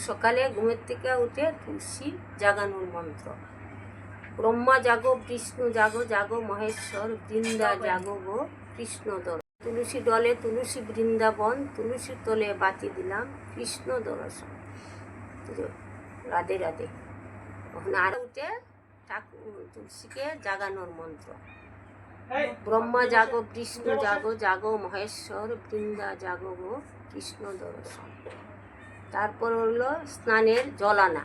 সকালে ঘুমের থেকে উঠে তুলসী জাগানোর মন্ত্র। ব্রহ্মা জাগো, বিষ্ণু জাগো, জাগো মহেশ্বর, বৃন্দা জাগো গো কৃষ্ণ দল। তুলসী ডলে তুলসী বৃন্দাবন, তুলসী তলে বাতি দিলাম কৃষ্ণ দর্শন। রাধে রাধে। ওখানে আর উঠে তুলসীকে জাগানোর মন্ত্র। ব্রহ্মা জাগো, বিষ্ণু জাগো, জাগো মহেশ্বর, বৃন্দা জাগো গো কৃষ্ণ দর্শন। তারপর হলো স্নানের জল আনা।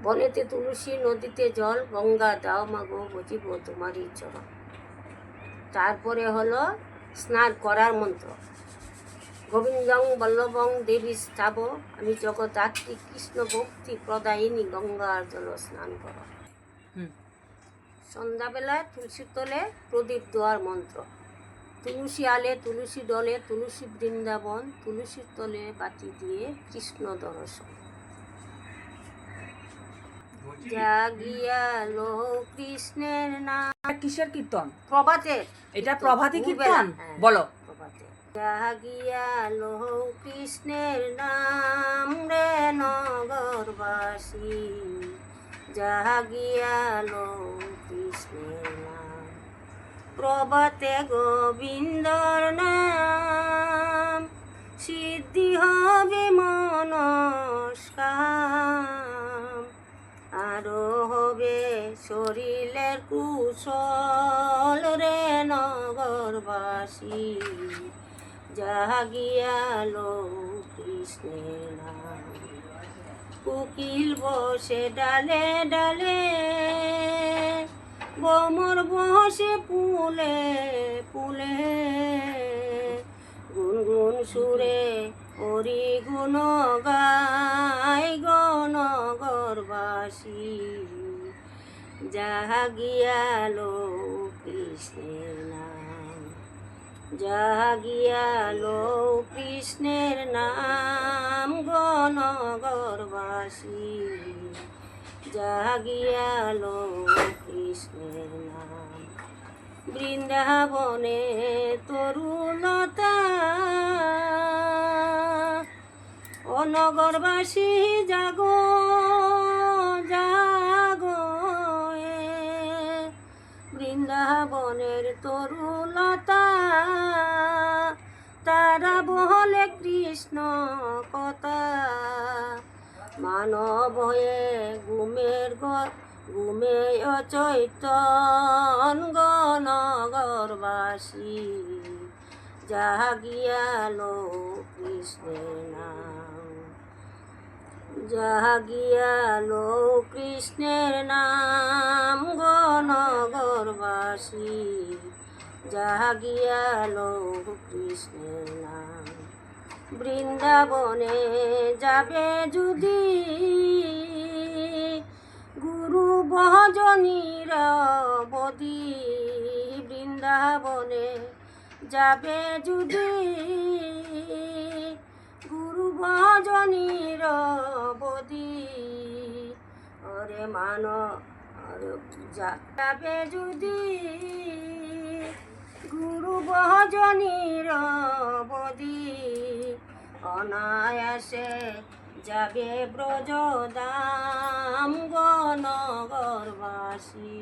বনেতে তুলসী, নদীতে জল, গঙ্গা দাও মাগো বুঝিব তোমারই চরণ। তারপরে হলো স্নান করার মন্ত্র। গোবিন্দং বল্লভং দেবী স্থাব, আমি জগদ্ধাত্রী কৃষ্ণ ভক্তি প্রদায়িনী, গঙ্গার জল স্নান কর। সন্ধ্যাবেলায় তুলসী তলে প্রদীপ দেওয়ার মন্ত্র। তুলসী আলে, তুলসী ডলে, তুলসী বৃন্দাবন, তুলসীর তলে বাতি দিয়ে কৃষ্ণ দর্শন। জাগিয়ালো কৃষ্ণের নাম। কিসের কীর্তন? প্রভাতের। এটা প্রভাতী কীর্তন, বলো। প্রভাতে জাগিয়ালো কৃষ্ণের নাম রে নগরবাসী, জাগিয়ালো কৃষ্ণের নাম। প্রভাতে গোবিন্দর নাম, সিদ্ধি হবে মনস্কাম, আরো হবে শরীরের কুশল রে নগরবাসী, জাগিয়ালো কৃষ্ণের নাম। কোকিল বসে ডালে ডালে, ভ্রমর বসে ফুলে ফুলে, গুনগুন সুরে হরি গুণ গায় গো নগরবাসী, জাগিয়ালো কৃষ্ণের নাম, জাগিয়ালো কৃষ্ণের নাম গো নগরবাসী, জাগিয়ালো কৃষ্ণের নাম। বৃন্দাবনে তরুলতা, ও নগরবাসী জাগো জাগো, বৃন্দাবনের তরুলতা, তারা বলে কৃষ্ণ কথা, মানব হয়ে ঘুমের ঘুমে অচৈতন গো নগরবাসী, জাগিয়ালো কৃষ্ণের নাম, জাগিয়ালো কৃষ্ণের নাম গো নগরবাসী, জাগিয়ালো কৃষ্ণের নাম। বৃন্দাবনে যাবে যদি গুরু ভজনীর বদি, বৃন্দাবনে যাবে যদি গুরু ভজনীর বদি, ওরে মান যাবে যদি গুরু ভজনীর বদি, অনায়াসে যাবে ব্রজদাম গো নগরবাসী,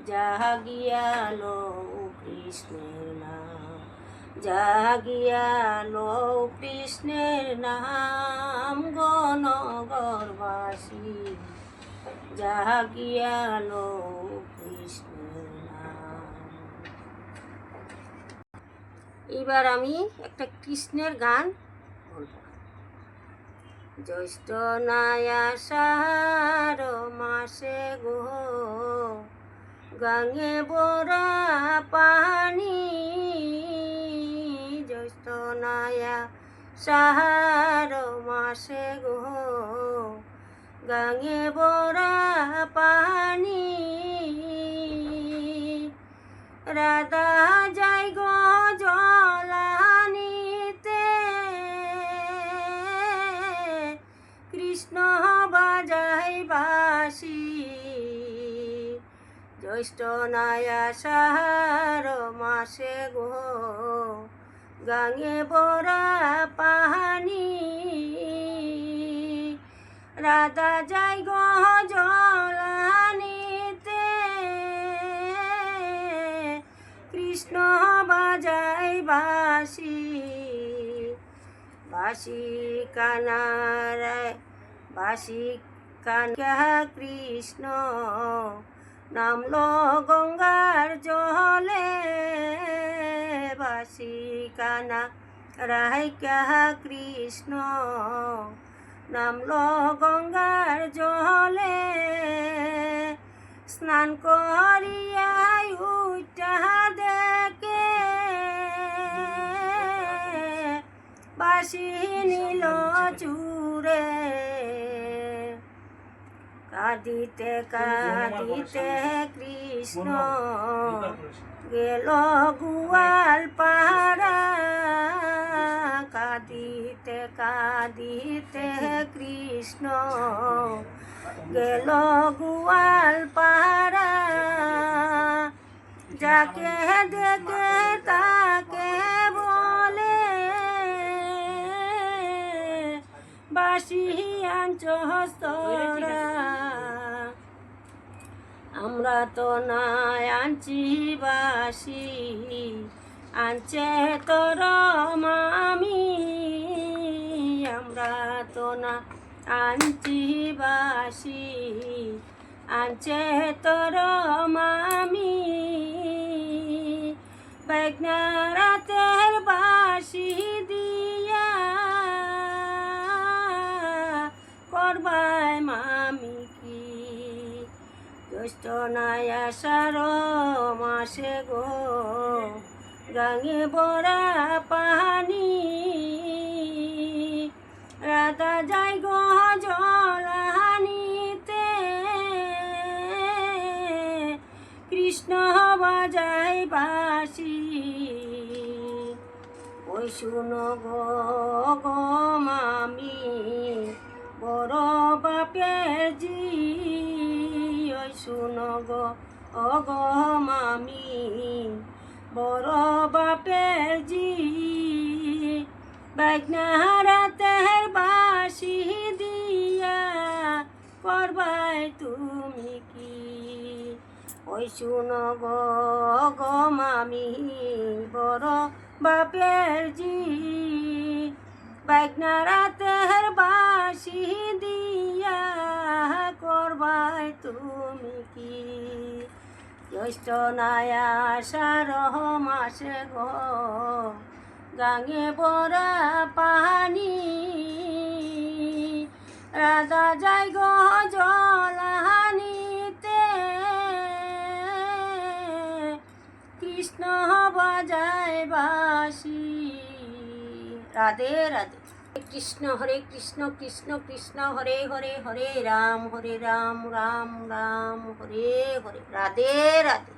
জাগিয়ালো কৃষ্ণের নাম, জাগিয়ালো কৃষ্ণের নাম গো নগরবাসী, জাগিয়ালো কৃষ্ণের নাম। এবার আমি একটা কৃষ্ণের গান বলবো। জ্যৈষ্ঠ আষাঢ় মাসে গো, গাঙে বরা পানি, জ্যৈষ্ঠ আষাঢ় মাসে গো, গাঙে বরা পানি, রাধা যাই গো জলানিতে, কৃষ্ণ বাজাই বাঁশি, জ্যৈষ্ঠ আষাঢ় মাসে গো, গাঙে বরা পানি, রাধা যাই গো জলানিতে, কৃষ্ণ বাজাই বাঁশি, বাঁশি কানারায় বাঁশি কানা কৃষ্ণ নামলো গঙ্গার জলে, বাঁশি কানা রায় কৃষ্ণ নামলো গঙ্গার জলে, স্নান করিয়াই উঠা দেখে বাঁশি নিল চুরে, কাঁদিতে কাঁদিতে কৃষ্ণ গেল গোয়াল পাড়া, কাঁদিতে কাঁদিতে কৃষ্ণ গেল গোয়াল পাড়া, যাকে দেখে তাকে বলে বাঁশি আনছস তোরা, আমরা তো নাই আনছি বাঁশি, আনছে তোর মামি, আমরা তো না আনছি বাঁশি, আনছে তোর মামি, বেগনা রাতের বাঁশি দিয়া করবায় মামি কি, জ্যৈষ্ঠ নাই আষাঢ় মাসে গো গাঙে বড়া পানি, রাধা যাই গো জলানিতে, কৃষ্ণ বাজাই বাঁশি, ওই শুনো গো গো মামি বড় বাপের জি, ওই শুনো গো গো মামি বড় বাপের জি, বাগনা রাতের বাঁশি দিয়া করবাই তুমি কি, ওই শুনো গো গো মামি বড় বাপের জি, বাগনা রাতের বাঁশি দিয়া করবাই তুমি কি, জ্যৈষ্ঠ নাই আষাঢ় মাসে গো গাঙে বড়া পানি, রাধা যাই গো জলানিতে, কৃষ্ণ বাজায় বাঁশি। রাধে রাধে। কৃষ্ণ হরে কৃষ্ণ কৃষ্ণ কৃষ্ণ হরে হরে, হরে রাম রাম রাম হরে হরে। রাধে রাধে।